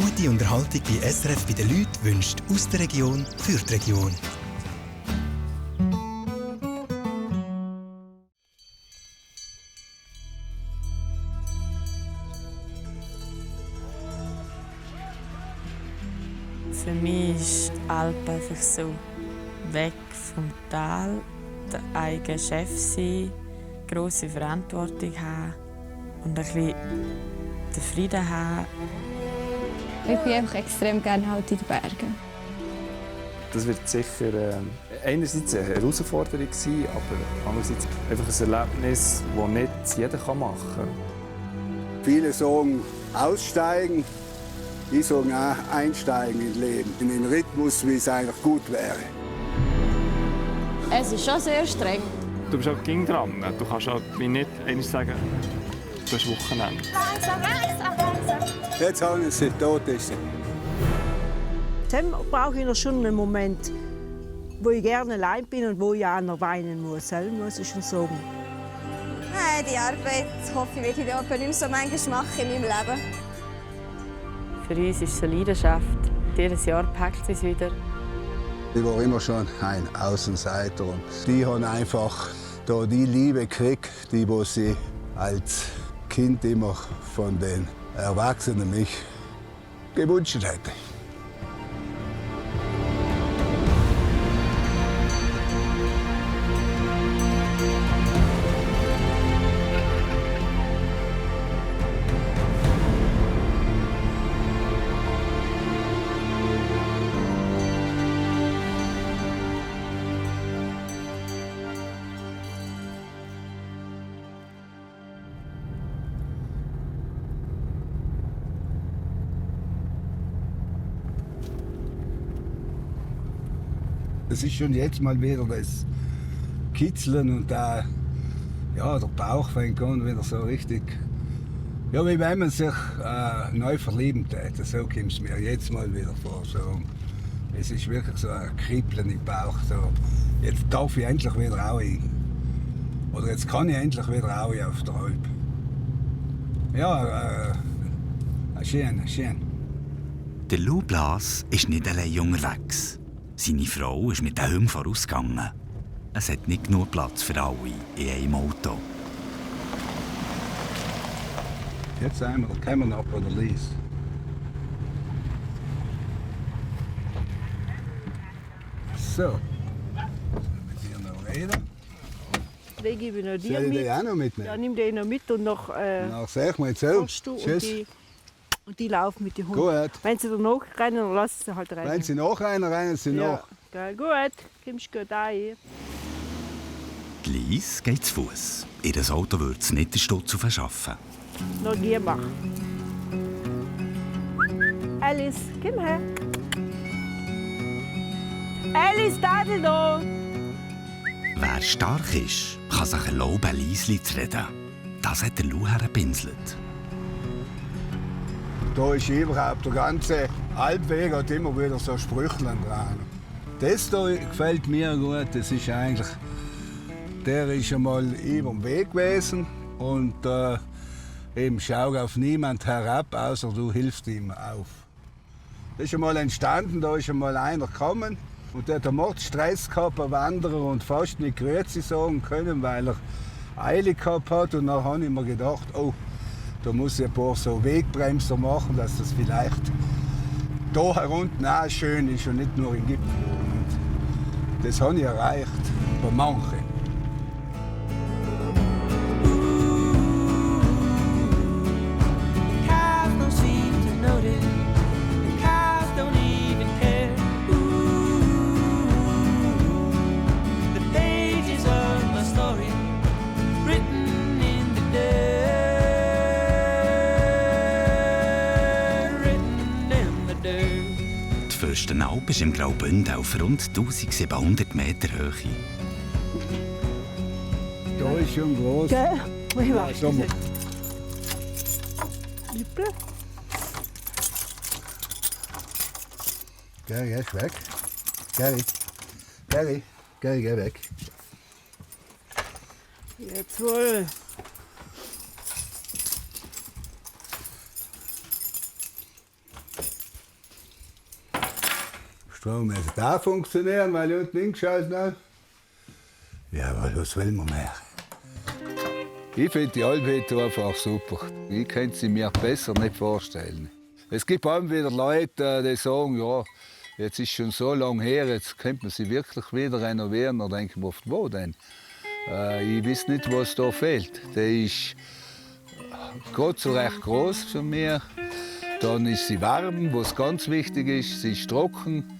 Gute Unterhaltung bei SRF bei den Leuten wünscht aus der Region für die Region. Für mich ist die Alp einfach so weg vom Tal, der eigene Chef sein, grosse Verantwortung haben und ein bisschen den Frieden haben. Ich bin einfach extrem gerne halt in den Bergen. Das wird sicher einerseits eine Herausforderung sein, aber andererseits einfach ein Erlebnis, das nicht jeder machen kann. Viele sagen aussteigen, ich sage auch einsteigen ins Leben, in den Rhythmus, wie es eigentlich gut wäre. Es ist schon sehr streng. Du bist auch ging dran. Du kannst auch nicht einmal sagen, du hast Wochenende. Jetzt haben sie tot ist. Dann brauche ich noch schon einen Moment, wo ich gerne allein bin und wo ich auch noch weinen muss. Muss ich schon sagen. Nein, die Arbeit hoffe ich, werde ich aber nicht mehr so manchmal machen in meinem Leben. Für uns ist es eine Leidenschaft. Jedes Jahr packt es wieder. Ich war immer schon ein Außenseiter und die haben einfach da die Liebe gekriegt, die sie als Kind immer von den Erwachsenen mich gewünscht hätte. Es ist schon jetzt mal wieder das Kitzeln und der Bauch fängt an wieder so richtig. Ja, wie wenn man sich neu verlieben täte. So kommt es mir jetzt mal wieder vor. So, es ist wirklich so ein Kribbeln im Bauch. So, jetzt darf ich endlich wieder raus. Oder jetzt kann ich endlich wieder raus auf der Alp. Ja, schön, schön. Der Lou Blas ist nicht allein unterwegs. Seine Frau ist mit dem vorausgegangen. Es hat nicht genug Platz für alle in einem Auto. Jetzt einmal kommen wir ab oder Lies. So. Mit dir noch reden. Den gebe ich noch dir Soll ich mit. den auch noch mitnehmen? Ja, nimm den noch mit und noch Na, sag mal jetzt auf. kommst du Tschüss. und die laufen mit den Hunden. Gut. Wenn sie danach rennen, dann lassen sie halt rennen. Wenn sie nachrennen, rennen sie ja, nach. gell, gut, kommst gut ein. Die Lies geht zu Fuß. Ihr Auto würde es nicht den Stutz verschaffen. Noch nie machen. Alice, komm her. Alice, Tadel da! Wer stark ist, kann sich erlauben, leise zu reden. Das hat der Lou hergepinselt. Da ist überhaupt der ganze Alpweg hat immer wieder so Sprüchlein dran. Das hier gefällt mir gut. Das ist eigentlich, der ist einmal über dem Weg gewesen und eben schau auf niemand herab, außer du hilfst ihm auf. Das ist einmal entstanden, da ist einmal einer gekommen und der hat Mordstress gehabt, ein Wanderer, und fast nicht Grüezi sagen können, weil er Eile gehabt hat. Und dann habe ich mir gedacht, oh, da muss ich ein paar so Wegbremser machen, dass das vielleicht da herunten auch schön ist und nicht nur im Gipfel. Und das habe ich erreicht, bei manchen. Die Fürstenalp ist im Graubünden auf rund 1700 Meter Höhe. Da ist schon groß. Gell? Ich Ja, weiß schon mal. nicht. Lippe. Gary, geh weg. Gary, geh weg. Jetzt wohl. Strom muss da funktionieren, weil ich unten hingeschaltet habe. Ja, aber was will man mehr? Ich finde die Almwetter einfach super. Ich könnte sie mir besser nicht vorstellen. Es gibt auch wieder Leute, die sagen, ja, jetzt ist schon so lange her, jetzt könnte man sie wirklich wieder renovieren. Da denke ich mir oft, wo denn? Ich weiß nicht, was da fehlt. Der ist Gott so recht groß für mich. Dann ist sie warm, was ganz wichtig ist. Sie ist trocken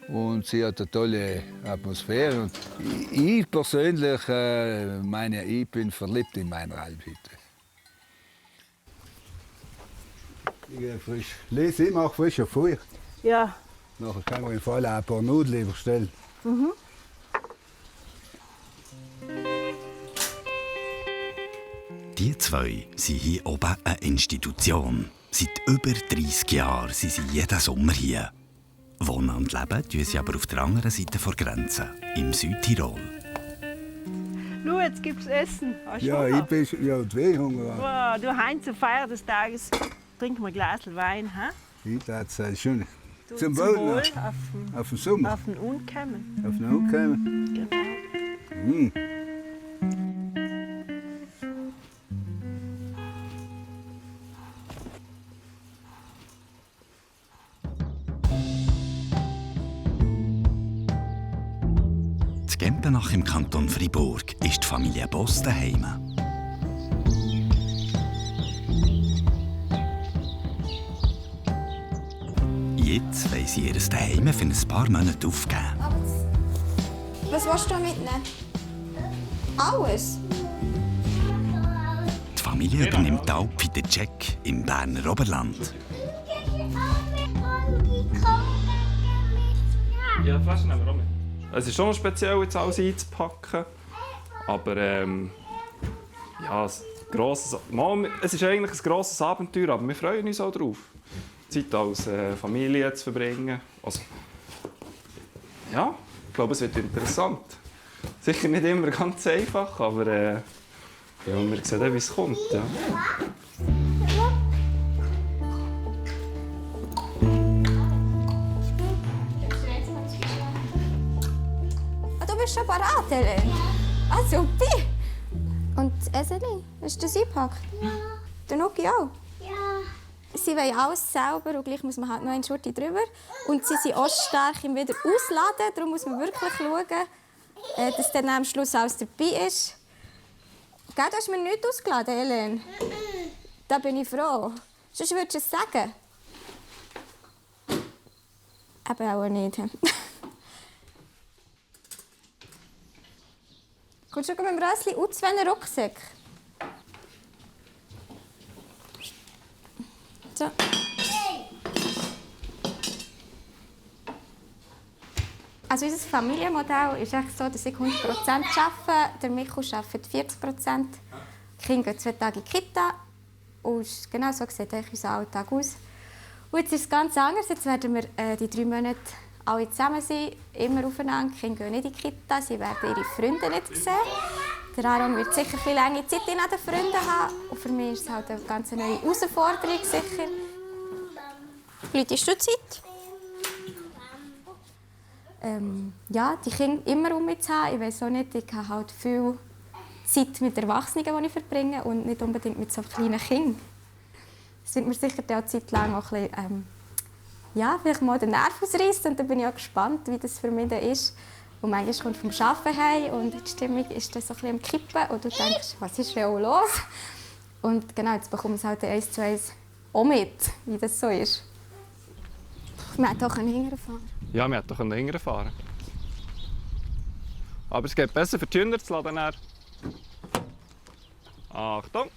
und sie hat eine tolle Atmosphäre. Und ich persönlich ich bin verliebt in meine Almhütte. Ich gehe frisch. Lese, ich mache frischer Feuer. Ja. Nachher kann man im Fall auch ein paar Nudeln bestellen. Mhm. Die zwei sind hier oben eine Institution. Seit über 30 Jahren sind sie jeden Sommer hier. Wohnen und leben tun sie aber auf der anderen Seite der Grenze, im Südtirol. Schau, jetzt gibt's Essen. Hast du Ja, Hunger? ich bin schon Hunger. Wow, du, Heinz, zur Feier des Tages trinken wir ein Glas Wein. Ha? Ich dachte, es schon. Du, Zum Wohl Wohl. Auf den Sommer. auf den Unkämmen. Auf den Ankommen. Genau. In Gempenach im Kanton Fribourg ist die Familie Boss daheim. Jetzt wollen sie ihr Zuhause für ein paar Monate aufgeben. Was willst du mitnehmen? Alles? Die Familie übernimmt die Alp in den Check im Berner Oberland. Ja, die Flaschen nehmen wir auch mit. Es ist schon speziell, jetzt alles einzupacken. Aber ja, es ist eigentlich ein grosses Abenteuer, aber wir freuen uns auch darauf. Zeit als Familie zu verbringen. Also, ja, ich glaube, es wird interessant. Sicher nicht immer ganz einfach, aber ja, wir sehen dann, wie es kommt. Ja. Du bist schon bereit, Helen? Ah, super. Und Eseli, hast du das eingepackt? Ja. Der Nuki auch? Ja. Sie wollen alles selber und gleich muss man halt noch eine Schurte drüber. Und sie sind auch stark im wieder ausladen, darum muss man wirklich schauen, dass dann am Schluss alles dabei ist. Gell, du hast mir nichts ausgeladen, Helen? Da bin ich froh. Sonst würdest du es sagen. Aber auch nicht. Kommst du mit dem Rössli und zwei Rucksack? So. Also unser Familienmodell ist echt so, dass ich 100% arbeite, der Michael arbeitet 40%. Die Kinder gehen 2 Tage in die Kita. Und genau so sieht unser Alltag aus. Und jetzt ist es ganz anders. Jetzt werden wir die 3 Monate alle zusammen sein, immer aufeinander. Die Kinder gehen nicht in die Kita, sie werden ihre Freunde nicht sehen. Der Aaron wird sicher viel lange Zeit in den Freunden haben. Und für mich ist es halt eine ganz neue Herausforderung. Sicher. Blühtest du Zeit? Ja, die Kinder immer um mich zu haben. Ich weiss auch nicht, ich habe halt viel Zeit mit Erwachsenen, die ich verbringe und nicht unbedingt mit so kleinen Kindern. Das wird mir sicher eine Zeit lang auch ein bisschen, vielleicht mal den Nerv ausreißen. Und dann bin ich auch gespannt, wie das für mich dann ist. Und manchmal kommt vom Arbeiten heim und die Stimmung ist dann so ein bisschen am Kippen. Und du denkst, was ist denn auch los? Und genau, jetzt bekomme ich es halt 1 zu 1 auch mit, wie das so ist. Wir hätten auch hinterfahren. Ja, wir hätten hinterher fahren. Aber es geht besser für die Hühner zu laden. Achtung!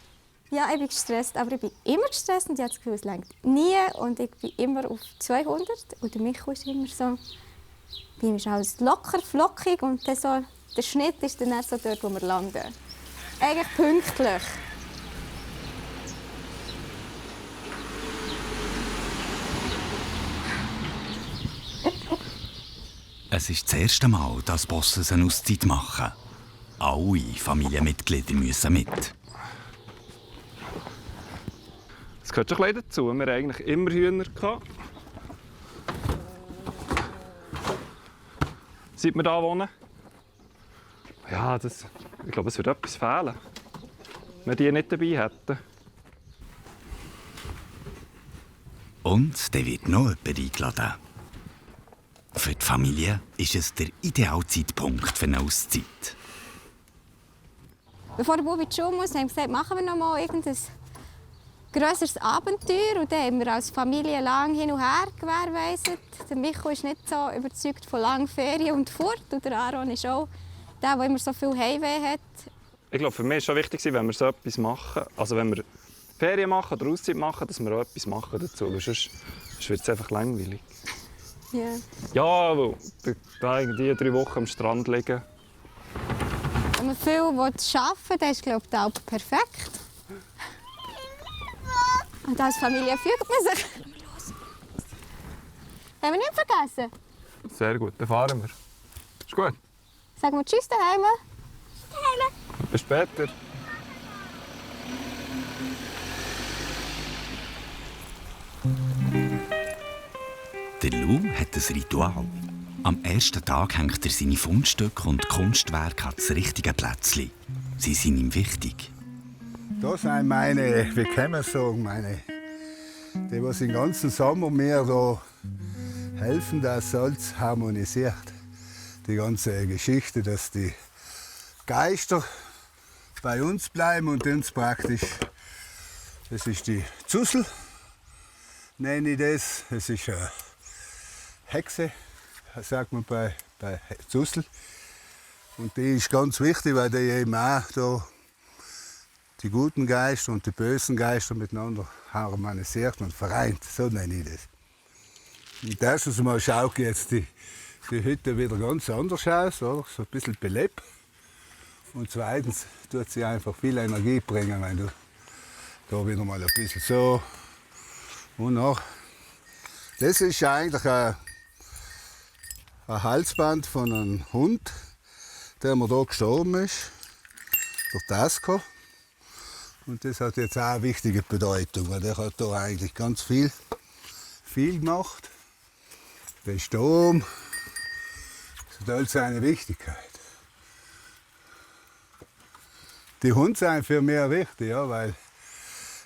Ja, ich bin gestresst, aber ich bin immer gestresst und ich habe das Gefühl, es reicht nie. Und ich bin immer auf 200 und der Michael ist immer so, bei ihm ist alles locker, flockig und dann so, der Schnitt ist dann so dort, wo wir landen. Eigentlich pünktlich. Es ist das erste Mal, dass Bosses eine Auszeit machen. Alle Familienmitglieder müssen mit. Das gehört schon ein bisschen dazu. Wir hatten eigentlich immer Hühner. seit wir hier wohnen. Ja, ich glaube, es würde etwas fehlen, wenn wir die nicht dabei hätten. Und dann wird noch jemand eingeladen. Für die Familie ist es der ideale Zeitpunkt für eine Auszeit. Bevor der Bubi in die Schule muss, haben wir gesagt, machen wir noch mal irgendein grösseres Abenteuer. Und dann haben wir als Familie lang hin und her gewährleistet. Der Micho ist nicht so überzeugt von langen Ferien und fort. Und der Aaron ist auch der immer so viel Heimweh hat. Ich glaube, für mich war es schon wichtig, wenn wir so etwas machen, also wenn wir Ferien machen oder Auszeit machen, dass wir auch etwas machen dazu. Weil sonst wird es einfach langweilig. Yeah. Ja, weil da irgendwie 3 Wochen am Strand liegen. Wenn man viel arbeiten will, dann ist, glaube ich, die Alp perfekt. Und als Familie fügt man sich. Haben wir nicht vergessen? Sehr gut, dann fahren wir. Ist gut. Sagen wir Tschüss daheim. Bis später. Der Lou hat ein Ritual. Am ersten Tag hängt er seine Fundstücke und Kunstwerke an das richtige Plätzchen. Sie sind ihm wichtig. Das sind meine, wie kann man sagen, die den ganzen Sommer mir da helfen, dass alles harmonisiert. Die ganze Geschichte, dass die Geister bei uns bleiben und uns praktisch, das ist die Zussel, nenne ich das. Das ist eine Hexe, sagt man bei Zussel. Und die ist ganz wichtig, weil die eben auch da die guten Geister und die bösen Geister miteinander harmonisiert und vereint. So nenne ich das. Und erstens mal schaut jetzt die Hütte wieder ganz anders aus, oder? So ein bisschen belebt. Und zweitens tut sie einfach viel Energie bringen, wenn du da wieder mal ein bisschen so und nach. Das ist eigentlich ein Halsband von einem Hund, der mir hier gestorben ist, der Tasco. Und das hat jetzt auch eine wichtige Bedeutung, weil der hat da eigentlich ganz viel gemacht. Der Sturm, das hat alles seine Wichtigkeit. Die Hunde sind für mich wichtig, ja, weil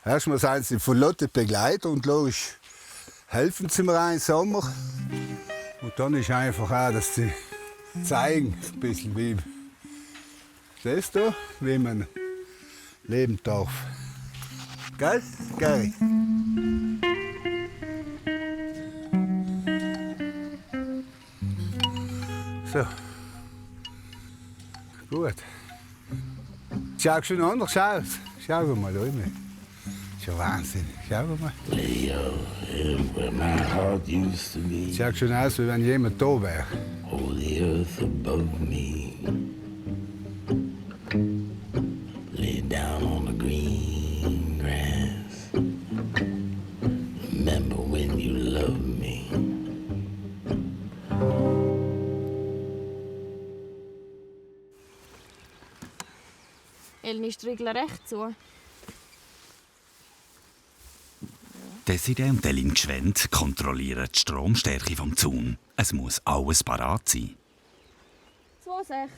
erstmal sind sie von Lotte Begleiter und logisch helfen sie mir auch im Sommer. Und dann ist einfach auch, dass sie zeigen, ein bisschen wie das da, wie man leben darf. Gell, Gary? So. Gut. Schaut schon anders aus. Schauen wir mal rein. Das ist ja wahnsinnig. Schauen wir mal. Where my heart used to be. Schaut schon aus, wie wenn jemand da wäre. Oh, the earth above me. Lay down on the green grass. Remember when you loved me. Elni Striegler recht zu. Desiree und Elin Gschwend kontrollieren die Stromstärke vom Zaun. Es muss alles parat sein. 2,6.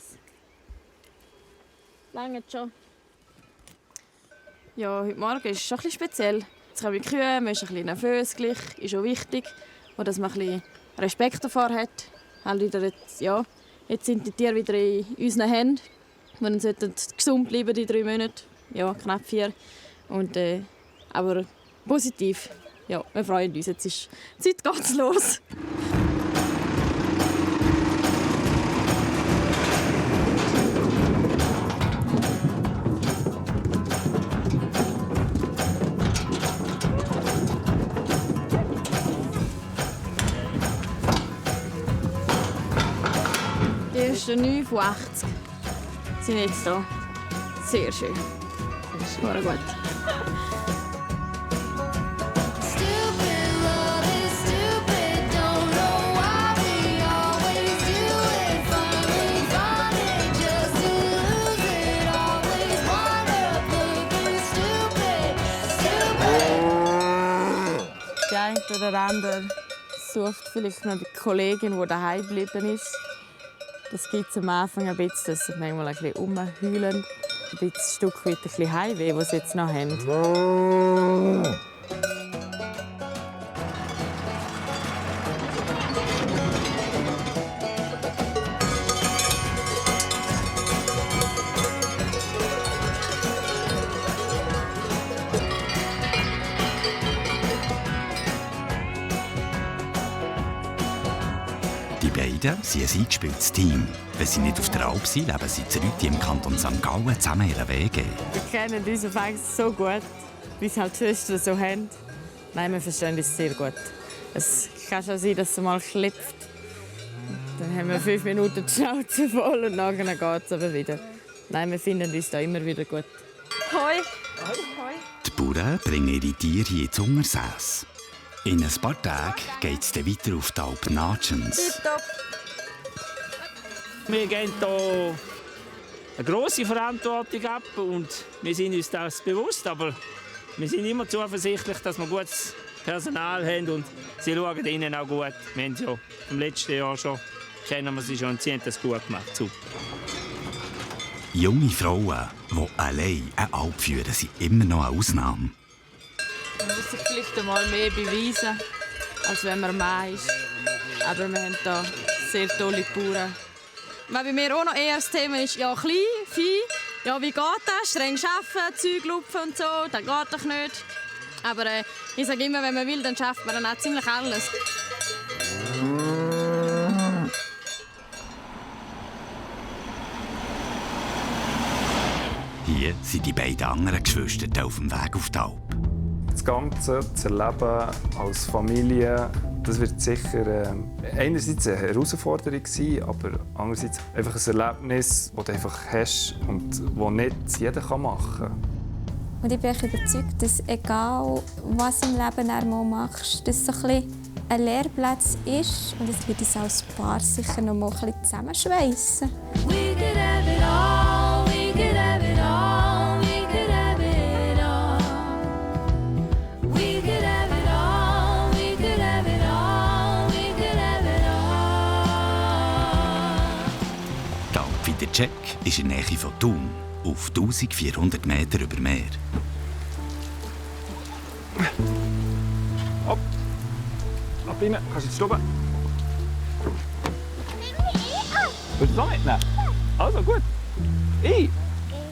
Lange schon. Ja, heute Morgen ist es schon ein bisschen speziell. Jetzt kommen die Kühe, man ist ein bisschen nervös, ist auch wichtig. Und dass man ein bisschen Respekt davor hat. Halt wieder jetzt sind die Tiere wieder in unseren Händen. Wir sollten gesund bleiben, die 3 Monate. Ja, knapp 4. Und, aber positiv. Ja, wir freuen uns. Jetzt ist die Zeit ganz los. Die ersten 9 von 80 sind jetzt da. Sehr schön. War gut. Der eine oder andere sucht vielleicht noch die Kollegin, die daheim geblieben ist. Das gibt es am Anfang ein bisschen, dass sie manchmal ein bisschen rumheulen. Ein bisschen ein Stück weit ein bisschen Heimweh, das sie jetzt noch haben. Die beiden sind ein eingespieltes Team. Wenn sie nicht auf der Alp sind, leben sie zu Rüti im Kanton St. Gallen zusammen ihren Weg gehen. Wir kennen uns auf so gut, wie es halt die Schwestern so haben. Nein, wir verstehen uns sehr gut. Es kann schon sein, dass es mal klippt. Dann haben wir 5 Minuten die Schnauze voll und dann geht es aber wieder. Nein, wir finden uns da immer wieder gut. Hoi. Die Bauern bringen ihre Tiere hier ins Untersäß. In ein paar Tagen geht es dann weiter auf die Alp Natschens. Wir geben hier eine grosse Verantwortung ab und wir sind uns das bewusst, aber wir sind immer zuversichtlich, dass wir gutes Personal haben und sie schauen ihnen auch gut. Wir haben ja im letzten Jahr schon, kennen wir sie schon und sie haben das gut gemacht. Super. Junge Frauen, die allein eine Alp führen, sind immer noch eine Ausnahme. Man muss sich vielleicht einmal mehr beweisen, als wenn man Mann ist. Aber wir haben hier sehr tolle Bauern. Was bei mir auch noch eher das Thema ist, ja, klein, Vieh. Ja, wie geht das? Streng arbeiten, Zeug lupfen und so, das geht doch nicht. Aber ich sage immer, wenn man will, dann schafft man dann auch ziemlich alles. Hier sind die beiden anderen Geschwister auf dem Weg auf die Alp. Das Ganze zu erleben als Familie, das wird sicher einerseits eine Herausforderung sein, aber andererseits einfach ein Erlebnis, das du einfach hast und das nicht jeder machen kann. Und ich bin überzeugt, dass egal was im Leben du machst, dass es so ein Lehrplatz ist und es wird uns als Paar sicher noch mal ein bisschen zusammenschweissen. Der Check ist in der Nähe von Thun, auf 1400 Meter über Meer. Ab! Ab rein! Kannst du jetzt oben? Willst du es noch mitnehmen? Also gut. Ich?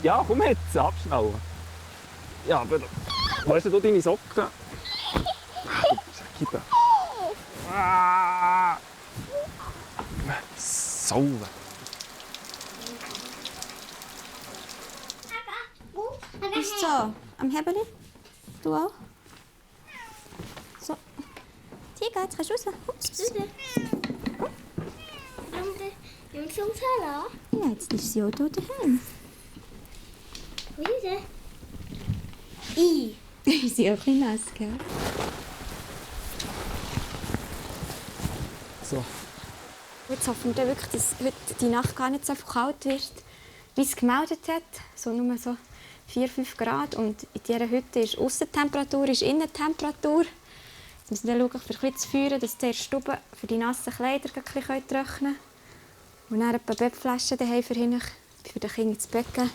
Ja, komm jetzt, abschnallen. Ja, aber wo hast du deine Socken? Kippen. Ah! Sauber. Ist so, am Hebeli. Du auch. So. Tiger, jetzt kannst du raus. Ups. Ja, jetzt ist sie auch hier daheim. Wo ist sie? Ist sie auch ein bisschen nass, gell? So. Jetzt hoffen wir wirklich, dass heute die Nacht gar nicht so kalt wird, wie es gemeldet hat. So nur so 4-5 Grad. Und in dieser Hütte ist Aussentemperatur, ist Innentemperatur. Jetzt müssen wir schauen, für ein bisschen zu feuern, dass die Stube für die nassen Kleider ein bisschen trocknen können. Und dann ein paar Bettflaschen daheim für die Kinder ins Bett geben.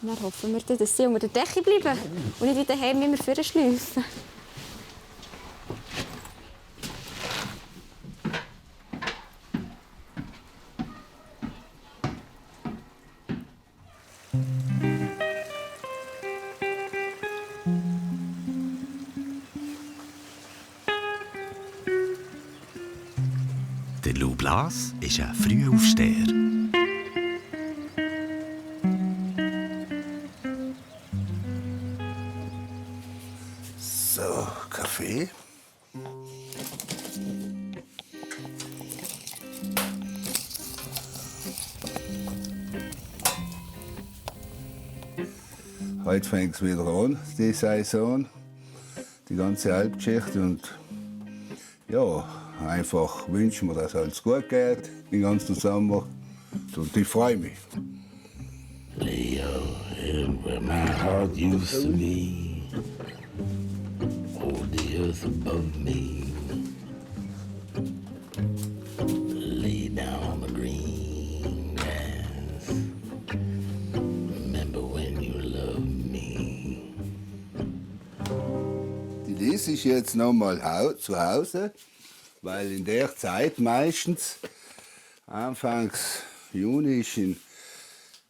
Und dann hoffen wir, dass sie unter der Decke bleiben und nicht daheim immer vorschleifen. Der Lou Blas ist ein Frühaufsteher. So, Kaffee. Heute fängt es wieder an, die Saison, die ganze Alpgeschichte. Und ja, einfach wünschen wir, dass alles gut geht, den ganzen Sommer. Und ich freue mich. Leo, where my heart used to be. Hold the earth above me. Lay down on the green. das ist jetzt noch mal zu Hause, weil in der Zeit meistens, Anfangs Juni, ist in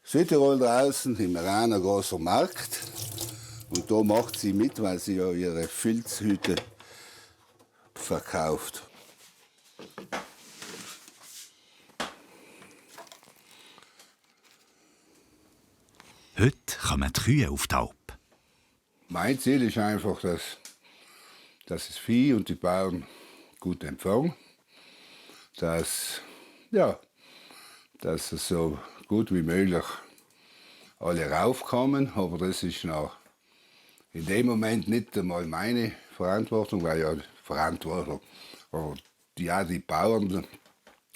Südtirol draußen im Iraner großer Markt. Und da macht sie mit, weil sie ja ihre Filzhüte verkauft. Heute kommen die Kühe auf die Alp. Mein Ziel ist einfach, dass das Vieh und die Bauern gut empfangen, dass es so gut wie möglich alle raufkommen. Aber das ist noch in dem Moment nicht einmal meine Verantwortung, weil ja Verantwortung, aber die Bauern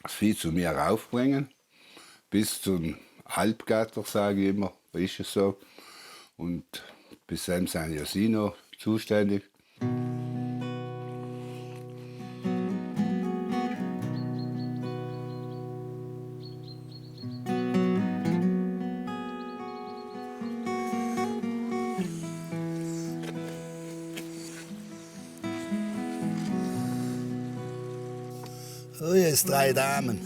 das Vieh zu mir raufbringen, bis zum Alpgatter, sage ich immer, ist es so. Und bis dann sind ja sie noch zuständig. Oh, jetzt 3 Damen.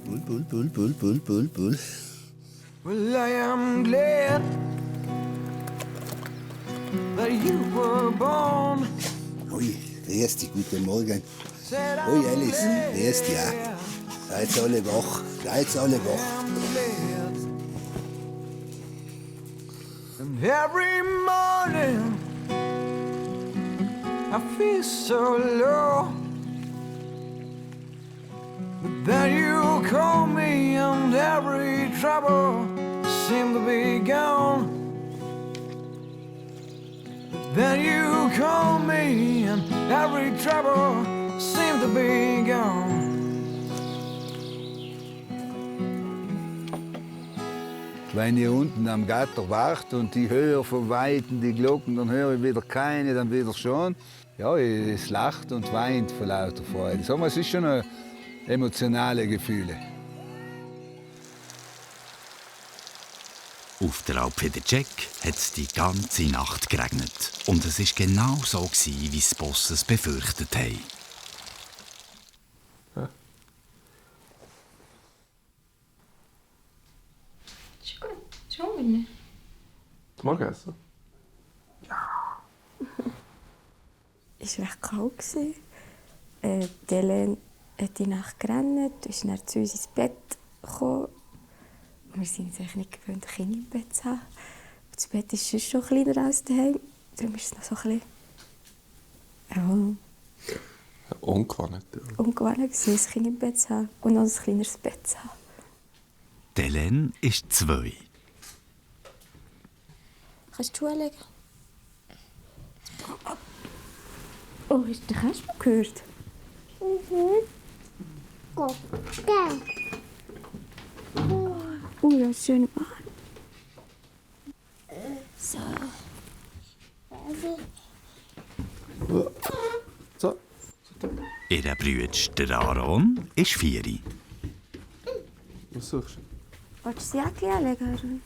Bull, bull, bull, bull, bull, bull. Well, I am glad that you were born. Ui, grüß dich, guten Morgen. Ui, Alice, grüß dich auch. Seid alle wach, seid alle wach. And every morning I feel so low. But then you call me and every trouble seemed to be gone. But then you call me and every trouble seemed to be gone. Wenn ihr unten am Gatter wacht und ich höre von Weitem die Glocken, dann höre ich wieder keine, dann wieder schon. Ja, es lacht und weint vor lauter Freude. So, es ist schon eine emotionale Gefühle. Auf der Alp Fidercheck hat es die ganze Nacht geregnet. Und es war genau so, wie die Bosse es befürchtet haben. Ist gut. Schon. Zum Morgenessen? Es war recht kalt. Die Helene hat die Nacht gerannt, ist dann zu uns ins Bett gekommen. Wir sind uns eigentlich nicht gewöhnt, Kinder im Bett zu haben. Das Bett ist sonst schon kleiner als daheim. Darum ist es noch so ein bisschen... Ungewohnt. Ungewohnt, ein Kind im Bett zu haben und noch ein kleineres Bett zu haben. Die Helene ist 2. Kannst du die Schuhe legen? Oh, hast du den Kasper gehört? Oh, geil. Ja, schöne Bahn. So. So. Ihr Bruder, der Aaron, ist 4. Was suchst du? Willst du das Jäckchen anlegen?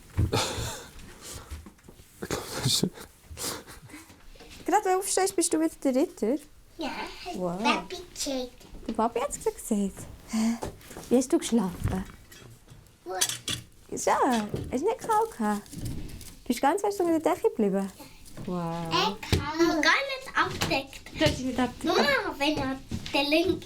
Gerade wenn du aufstehst, bist du wieder der Ritter? Ja, Wow. Papi gesagt. Der Papi hat es gesagt. Hä? Wie hast du geschlafen? Gut. Ja, hast du nicht kalt gehabt? Bist du ganz fest unter der Decke geblieben? Wow. Ich habe gar nicht abgedeckt. Du hast dich nicht abgedeckt? Mama, wenn er den Link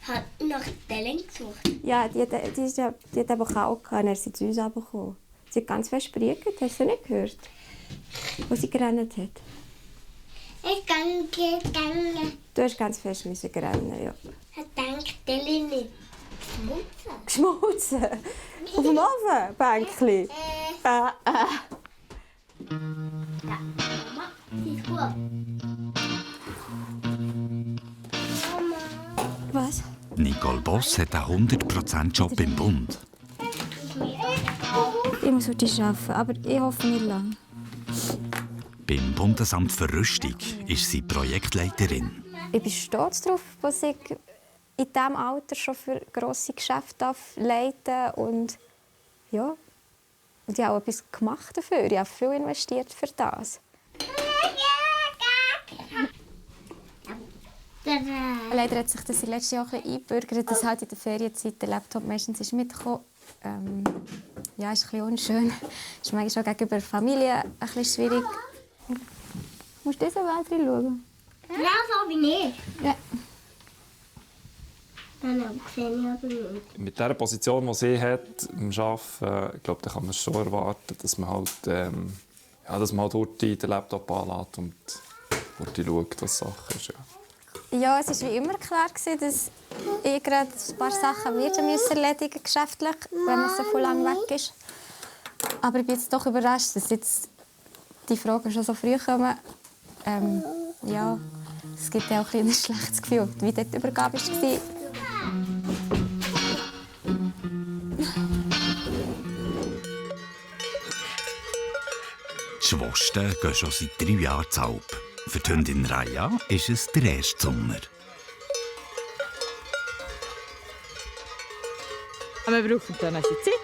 hat nach den Link gesucht. Ja, die hat aber kalt gehabt, dann ist sie zu uns runtergekommen. Sie hat ganz fest gepriegelt, hast du nicht gehört? Wo sie gerannt hat. Ich kann gegangen. Du hast ganz fest rennen, ja. Ich denke, die Linie. Geschmolzen? Auf dem Ofenbänkchen? Ja, Mama, sie ist gut. Mama. Was? Nicole Boss hat einen 100%-Job im Bund. Ich muss heute arbeiten, aber ich hoffe nicht lange. Beim Bundesamt für Rüstung ist sie Projektleiterin. Ich bin stolz darauf, dass ich in diesem Alter schon für grosse Geschäfte leiten darf. Und ja, und ich habe auch etwas gemacht dafür. Ich habe viel investiert für das. Leider hat sich das in den letzten Jahren ein bisschen eingebürgert, dass halt in der Ferienzeit der Laptop meistens ist mitgekommen. Ja, ist ein bisschen unschön. Ist manchmal auch gegenüber der Familie ein bisschen schwierig. Musst du diese Welt reinschauen? Nein, so bin ich. Ja. Dann sehe ich aber nicht. Mit der Position, die sie hat im Arbeiten, ich glaube, da kann man schon erwarten, dass man halt, dass man halt heute den Laptop anlässt und heute schaut, was Sache ist. Ja, es war wie immer klar, dass ich gerade ein paar Sachen erledigen geschäftlich, wenn man so von lang weg ist. Aber ich bin jetzt doch überrascht, dass jetzt die Fragen schon so früh kommen. Ja, es gibt ja auch ein schlechtes Gefühl, wie dort die Übergabe war. Die Schwosten gehen schon seit 3 Jahren zu Alp. Für die Hündin Raya ist es der erste Sommer. Wir brauchen dann eine Zeit.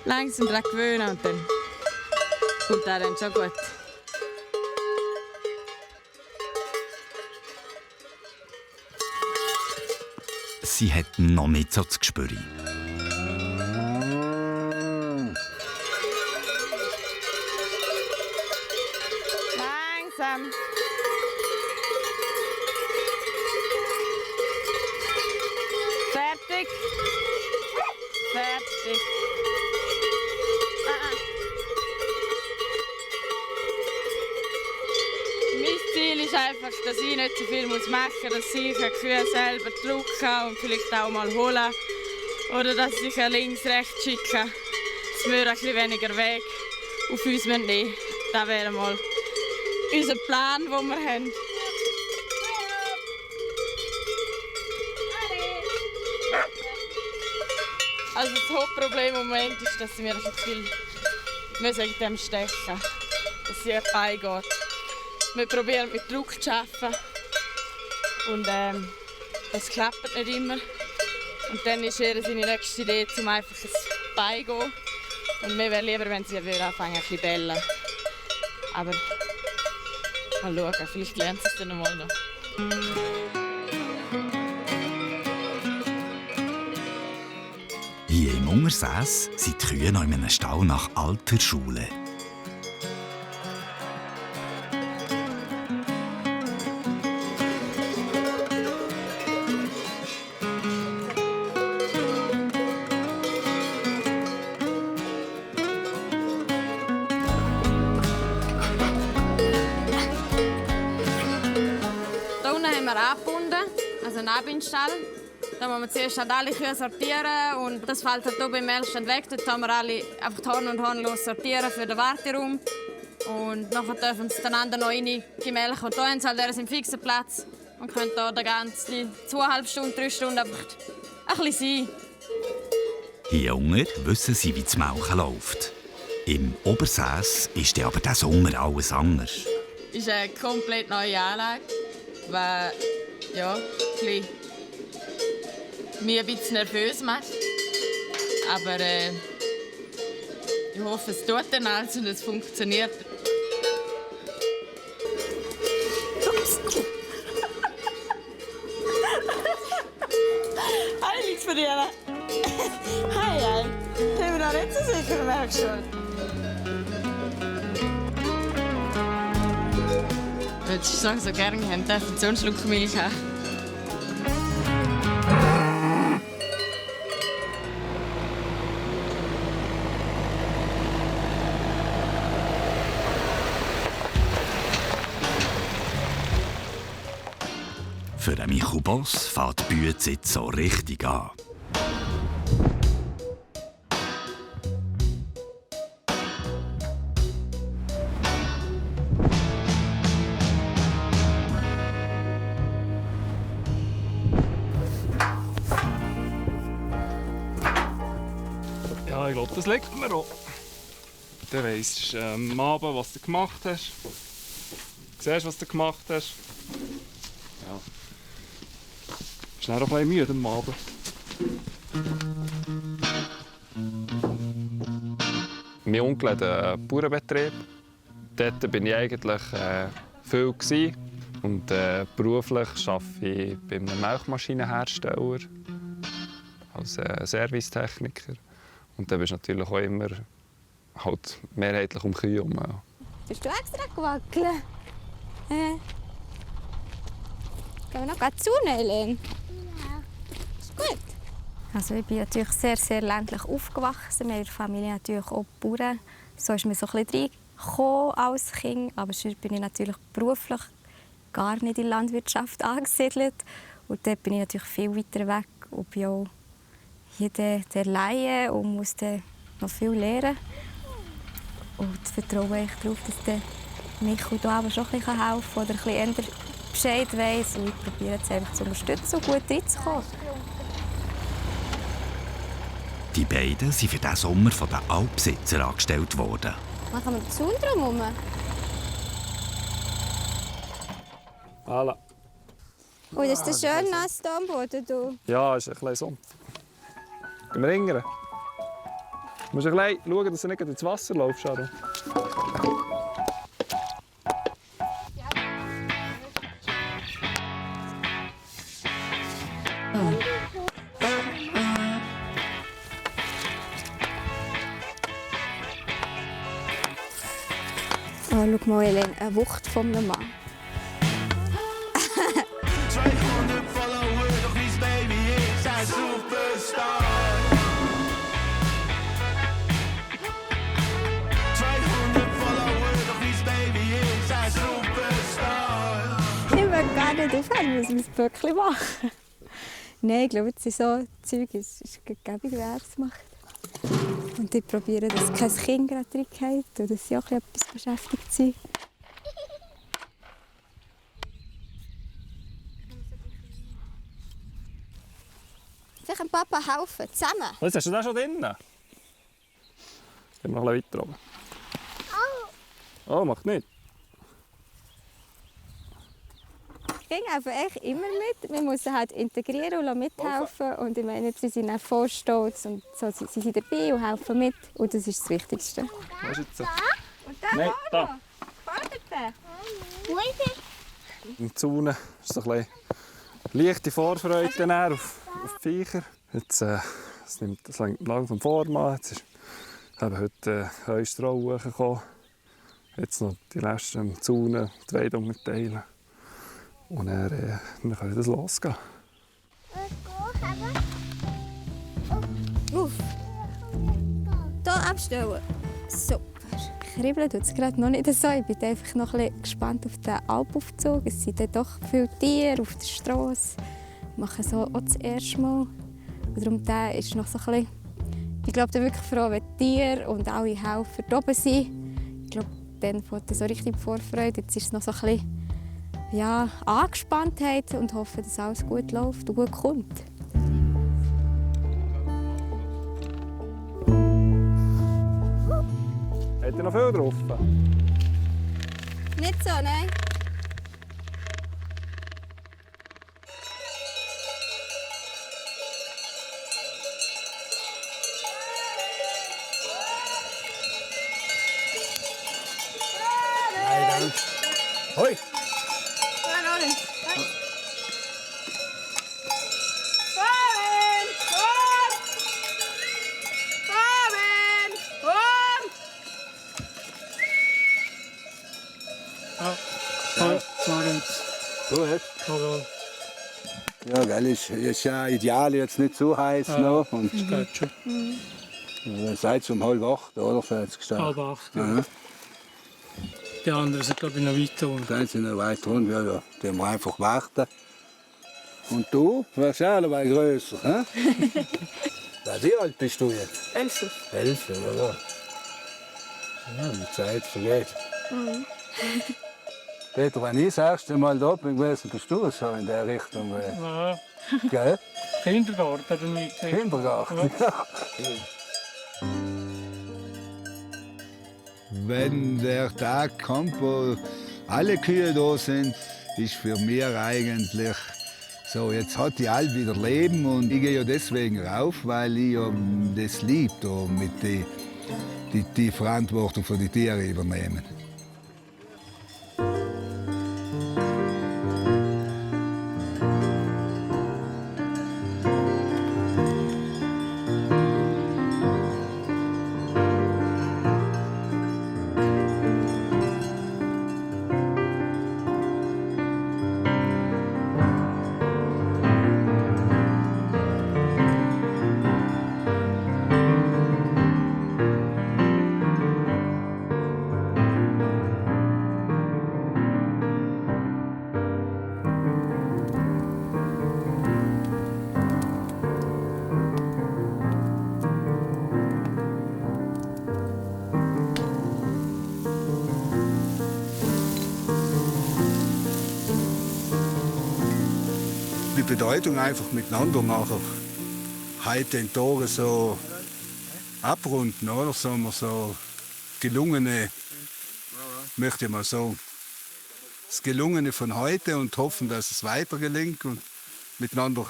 Langsam daran gewöhnen und dann kommt das dann schon gut. Sie hat noch nicht so das Gespür. Langsam. Fertig. Fertig. Mein Ziel ist einfach, dass ich nicht so viel machen muss, dass ich ein Gefühl selber drücken und vielleicht auch mal holen. Oder dass ich links, rechts schicke, dass wir ein bisschen weniger Weg auf uns nehmen müssen. Das wäre mal unser Plan, den wir haben. Also das Hauptproblem im Moment ist, dass wir ein viel wegen dem stechen, dass sie beigeht. Wir probieren mit Druck zu arbeiten und das klappt nicht immer. Und dann ist seine nächste Idee, um einfach ein Bein zu gehen. Und mir wäre lieber, wenn sie anfangen, ein bisschen bellen. Aber mal schauen, vielleicht lernt sie es dann mal noch. Hier im Untersäß sind die Kühe noch in einem Stall nach alter Schule. Hier unten haben wir angebunden, also einen Anbindstall. Da muss man zuerst alle Kühe sortieren und das fällt halt hier beim Melkstand weg. Dort haben wir alle einfach Horn und Hornlos sortieren für den Warteraum. Und nachher dürfen sie dann noch rein gemelken. Und hier haben sie halt einen fixen Platz und können hier die ganze 2,5 Stunden, 3 Stunden einfach ein bisschen sein. Hier unten wissen sie, wie das Melken läuft. Im Obersäß ist aber diesen Sommer alles anders. Es ist eine komplett neue Anlage, die ja, mich ein bisschen nervös macht. Aber ich hoffe, es tut dann alles und es funktioniert. Ups. Hi, nichts für dich. Hi, hi. Ich bin mir noch nicht so sicher, merkst du schon. Würdest du so gerne haben, dürfen so einen Schluck Milch haben? Für den Michu Boss fängt die Bühne jetzt so richtig an. Ja, ich glaube, das liegt mir auch. Du weisst am Abend, was du gemacht hast. Du siehst, was du gemacht hast. Ja. Bist du dann auch ein bisschen müde am Abend? Mein Onkel hat einen Bauernbetrieb. Dort war ich eigentlich viel. Und beruflich arbeite ich bei einem Milchmaschinenhersteller als Servicetechniker. Und da bist du natürlich auch immer halt mehrheitlich um Kühe herum. Ja. Bist du extra gewackelt? Gehen wir noch zu, Eileen? Ja. Ist gut. Also ich bin natürlich sehr, sehr ländlich aufgewachsen. Meine Familie natürlich auch Bauern. So ist mir so ein bisschen reingekommen als Kind. Aber sonst bin ich natürlich beruflich gar nicht in der Landwirtschaft angesiedelt. Und dort bin ich natürlich viel weiter weg und bin auch hier der Laie und muss noch viel lernen. Und vertraue ich darauf, dass Michael hier aber schon ein bisschen helfen kann oder ein bisschen eher Bescheid weiss. Und ich probiere jetzt einfach zu unterstützen und gut reinzukommen. Die beiden sind für diesen Sommer von den Alpbesitzern angestellt worden. Machen wir den Zaun drumherum? Voilà. Und ist das schön nass hier am Boden? Du? Ja, ist ein bisschen Sumpf. Gehen wir ringern? Du musst ein bisschen schauen, dass du nicht ins Wasser läufst, Sharon. Oh, schau mal, Eileen, eine Wucht von einem Mann. 200 Follower, doch wie Baby ist ein Superstar. 200 Follower, doch wie Baby ist ein Superstar. Ich will gar nicht aufhören, muss man es wirklich machen. Nein, ich glaube, das ist so Zeug, es ist gäbig, wer es macht. Und ich probiere, dass kein Kind gerade reingeht und dass sie auch etwas beschäftigt sind. Vielleicht dem Papa helfen, zusammen. Was, hast du da schon drin? Gehen wir noch ein bisschen weiter oben. Oh, macht nicht. Ich ging einfach echt immer mit. Wir müssen halt integrieren und mithelfen. Und ich meine, sie sind auch voll stolz und so, sie sind dabei und helfen mit. Und das ist das Wichtigste. Was ist jetzt? Und da Nein, da. Vorne. Wo ist er? Im Zaun ist so ein bisschen leichte Vorfreude auf die Viecher. Jetzt es nimmt langsam Form an. Jetzt ist eben heute Heustroh hochgekommen. Jetzt noch die letzten Zaun, die Weide unterteilen. Und dann kann das losgehen. Auf. Hier abstellen. Super. Kribbeln tut es gerade noch nicht so. Ich bin einfach noch ein bisschen gespannt auf den Alpaufzug. Es sind dann doch viele Tiere auf der Straße. Ich mache so auch das erste Mal. Und darum der ist noch so ein bisschen... Ich glaube, ich bin wirklich froh, wenn die Tiere und alle Helfer da oben sind. Ich glaube, dann fängt so richtig Vorfreude. Jetzt ist es noch so ein bisschen Angespanntheit und hoffe, dass alles gut läuft und gut kommt. Hat ihr noch viel drauf? Nicht so, nein. Nein, danke. Hoi! Gut. Ja, gell, ist ja ideal, jetzt nicht zu heiß noch. Und geht schon. Seid um 7:30, oder? Seid gestartet? 7:30, ja. Die anderen sind, glaube ich, noch weiter unten. Die sind noch weiter unten, ja, ja. Die müssen wir einfach warten. Und du? Wärst auch noch ein grösser, hä? Wie alt bist du jetzt? 11. 11, ja. Ja, die Zeit vergeht. Mhm. Peter, wenn ich das erste Mal da bin gewesen, bist du so in der Richtung. Ja. Gell? Kindergarten oder nicht? Kindergarten, ja. Wenn der Tag kommt, wo alle Kühe da sind, ist für mich eigentlich so, jetzt hat die Alp wieder Leben und ich gehe ja deswegen rauf, weil ich ja das liebe, da mit die Verantwortung für die Tiere übernehmen. die Bedeutung einfach miteinander nachher heute den Tag so abrunden, oder? So gelungene, möchte ich mal sagen, das Gelungene von heute und hoffen, dass es weiter gelingt und miteinander.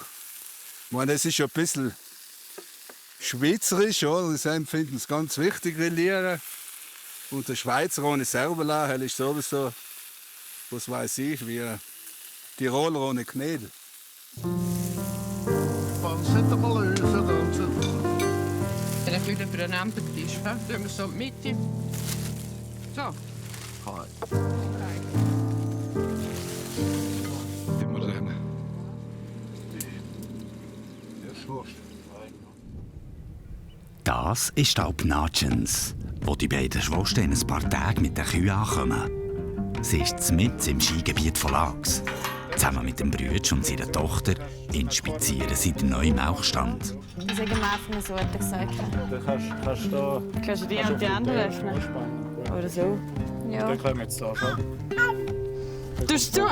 Ich meine, das ist ja ein bisschen schweizerisch, oder? Das empfinden es ganz wichtig, Relieren. Und der Schweizer ohne Servola ist sowieso, was weiß ich, wie Tiroler ohne Knädel. Dann können wir über einen Tisch. Dann tun wir so in die Mitte. So. Das ist der Alpnatschens, wo die beiden Schwestern in ein paar Tage mit den Kühen ankommen. Sie ist mitten im Skigebiet von Lax. Zusammen mit dem Bruder und seiner Tochter inspizieren sie den neuen Milchstand. Ich sage mal von der Sorte gesagt. Kannst du die und die andere öffnen? Oder so? Ja. Dann können wir jetzt da schon. Tust du?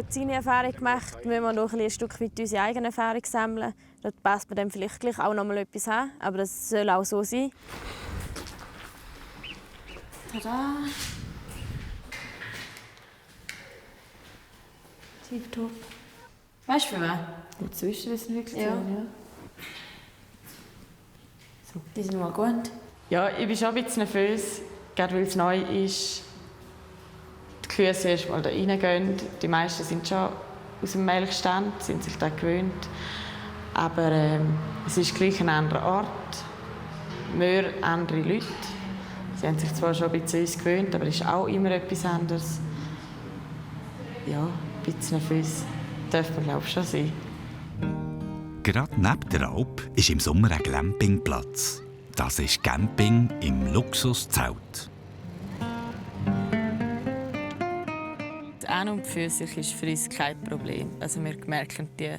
Seine Erfahrung gemacht, müssen wir noch ein Stück weit unsere eigene Erfahrung sammeln. Da passt man dann vielleicht gleich auch noch mal etwas an, aber das soll auch so sein. Tada! Tipptopp. Weißt du für wen? Inzwischen ist es wirklich ja. So, die sind mal gut. Ja, ich bin schon ein bisschen nervös, gerade weil es neu ist. Die Kühe erst mal da reingehen. Die meisten sind schon aus dem Melkstand, sind sich daran gewöhnt. Aber es ist gleich ein anderer Ort, mehr andere Leute. Sie haben sich zwar schon ein bisschen an uns gewöhnt, aber es ist auch immer etwas anderes. Ja, ein bisschen nervös darf man, glaube ich, schon sein. Gerade neben der Alp ist im Sommer ein Glampingplatz. Das ist Camping im Luxuszelt. An und für sich ist für uns kein Problem. Also wir merken die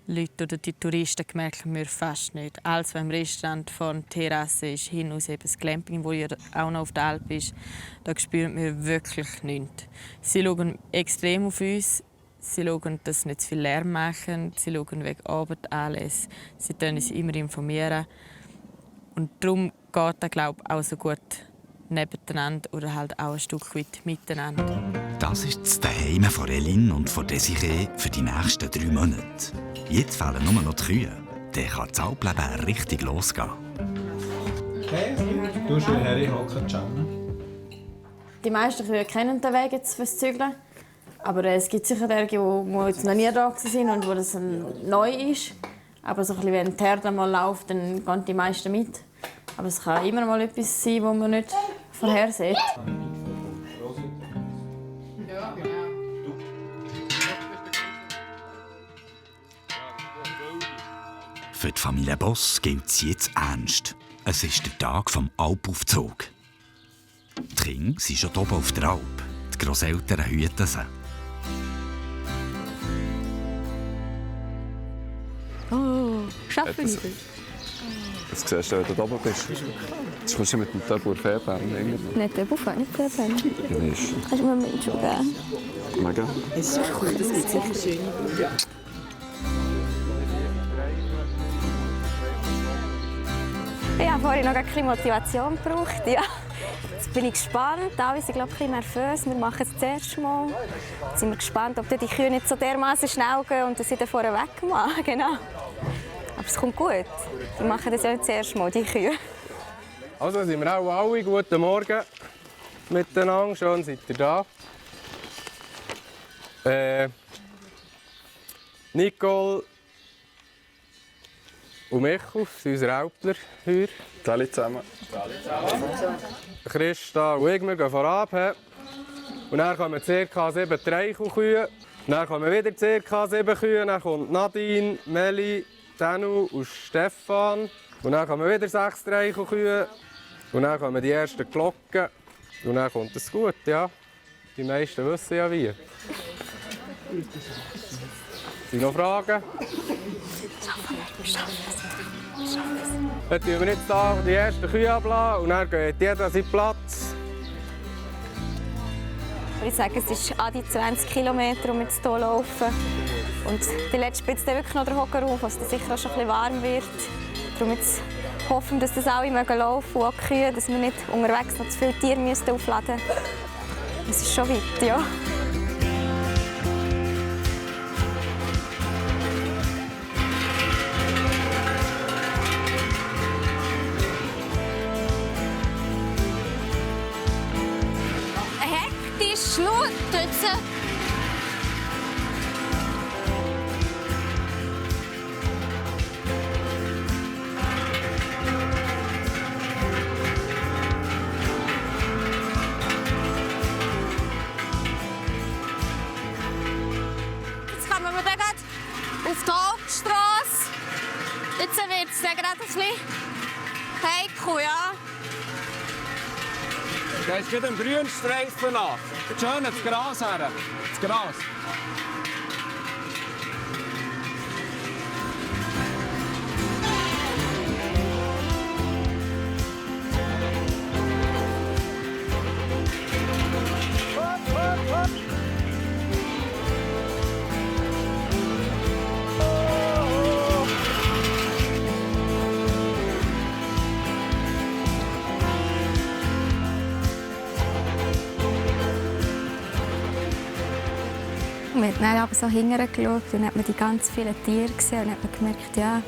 Leute oder die Touristen merken wir fast nicht. Alles, was im Restaurant von der Terrasse ist, hin aus eben das Glamping, wo ja auch noch auf der Alp ist, da spüren wir wirklich nichts. Sie schauen extrem auf uns. Sie schauen, dass sie nicht zu viel Lärm machen. Sie schauen wegen Arbeit alles. Sie informieren uns immer informieren. Und darum geht das, glaube ich, auch so gut nebeneinander oder halt auch ein Stück weit miteinander. Das ist das Zuhause von Eline und von Desiree für die nächsten 3 Monate. Jetzt fehlen nur noch die Kühe. Dann kann das Alpleben richtig losgehen. Hey, du schön herhocken, Janne. Die meisten Kühe kennen den Weg jetzt fürs Zügeln. Aber es gibt sicher welche, die jetzt noch nie da sind und wo das neu ist. Aber so ein bisschen, wenn die Herde mal läuft, dann gehen die meisten mit. Aber es kann immer mal etwas sein, das man nicht vorhersieht. Für die Familie Boss gilt es jetzt ernst. Es ist der Tag des Alpaufzugs. Die Kinder sind schon oben auf der Alp. Die Grosseltern hüten sie. Oh, schaffen wir das siehst du, wenn du oben bist. Jetzt kommst du mit dem Töpfer Fährbein. Nicht Töpfer, nicht Fährbein. Kannst du mir einen Schuh geben? Mega. Es ist cool, das gibt sicher schön. Ja. Ich habe vorhin noch ein bisschen Motivation gebraucht. Ja. Jetzt bin ich gespannt. Alle sind, glaube ich, ein bisschen nervös. Wir machen es das erste Mal. Jetzt sind wir gespannt, ob die Kühe nicht so dermaßen schnell gehen und sie dann vorne weg machen. Genau. Aber es kommt gut. Wir machen das ja nicht das erste Mal, die Kühe. Also sind wir auch alle. Guten Morgen miteinander. Schön, seid ihr da. Nicole und Michael sind unsere Alpler hier. Alle zusammen. Christa und ich, wir gehen voran. Und dann kommen ca. 7 Treichel-Kühe. Dann kommen wieder ca. 7 Kühe. Dann kommt Nadine, Meli, Danu und Stefan. Und dann kommen wieder 6 Treichel-Kühe. Und dann kommen die ersten Glocken. Und dann kommt es gut, ja. Die meisten wissen ja wie. Sind noch Fragen? Dann tun wir jetzt hier die ersten Kühe ablassen und dann geht jeder an seinen Platz. Ich sage, es ist an die 20 Kilometer, um jetzt hier zu laufen. Und der letzte spitzt wirklich noch den Hocker auf, was dann sicher auch schon ein bisschen warm wird. Darum jetzt hoffen wir, dass das alle laufen und auch die Kühe, dass wir nicht unterwegs noch zu viele Tiere aufladen müssen. Es ist schon weit, ja. Hektisch, laut jetzt. Jetzt kommen wir dann gerade auf die Hauptstrasse. Jetzt wird es dann gerade ein bisschen heikel, ja. Gehst du den grünen Streifen an? Schön ins Gras her. Das Gras. Man hat dann aber so hinterher geschaut und hat man die ganz vielen Tiere gesehen und hat man gemerkt, ja,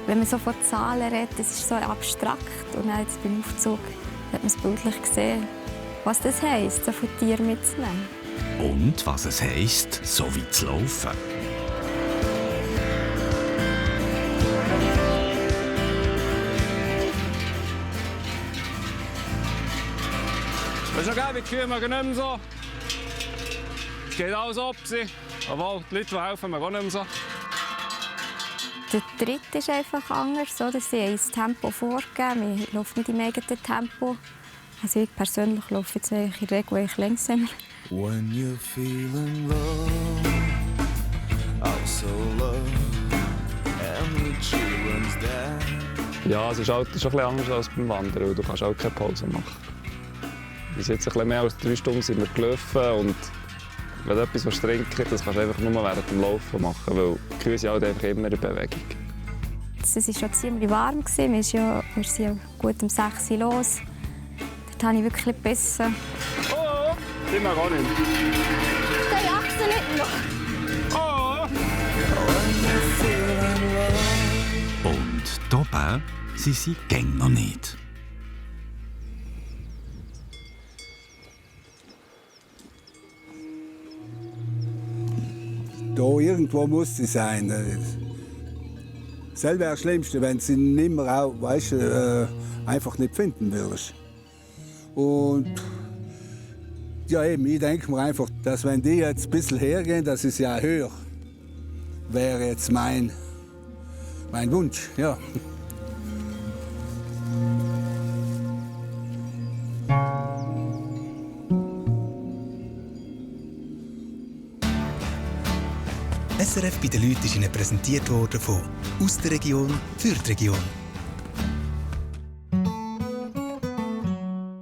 wenn man so von Zahlen redet, das ist so abstrakt. Und dann jetzt beim Aufzug hat man es bildlich gesehen, was das heisst, so viele Tiere mitzunehmen. Und was es heisst, so weit zu laufen. Ist schon geil, die Kühe mögen nicht mehr so. Es geht alles ab. Obwohl, die Leute, die helfen, mögen auch nicht mehr so. Der Tritt ist einfach anders. Oder? Sie haben das Tempo vorgegeben. Wir laufen nicht im eigenen Tempo. Also ich persönlich laufe jetzt in der Regel langsamer. When you're feeling low, also low, and the children's down. Ja, es ist halt schon ein bisschen anders als beim Wandern, weil du kannst auch keine Pause machen. Bis jetzt ein bisschen mehr als 3 Stunden sind wir gelaufen und wenn du etwas trinken willst, das kannst du einfach nur während dem Laufen machen, weil die Kühe sind halt einfach immer in Bewegung. Es war schon ziemlich warm. Wir sind ja gut um 6 Uhr los. Dort habe ich wirklich gebissen. Oh, die mag auch nicht. Die Achse nicht noch. Oh! Und hier oben sind sie gäng noch nicht. Da irgendwo muss sie sein. Das wäre das Schlimmste, wenn sie nimmer auch, weißt, einfach nicht finden würdest. Und ja, eben, ich denke mir einfach, dass wenn die jetzt ein bisschen hergehen, dass es ja höher wäre jetzt mein Wunsch. Ja. SRF bei den Leuten ist Ihnen präsentiert worden von «Aus der Region für die Region».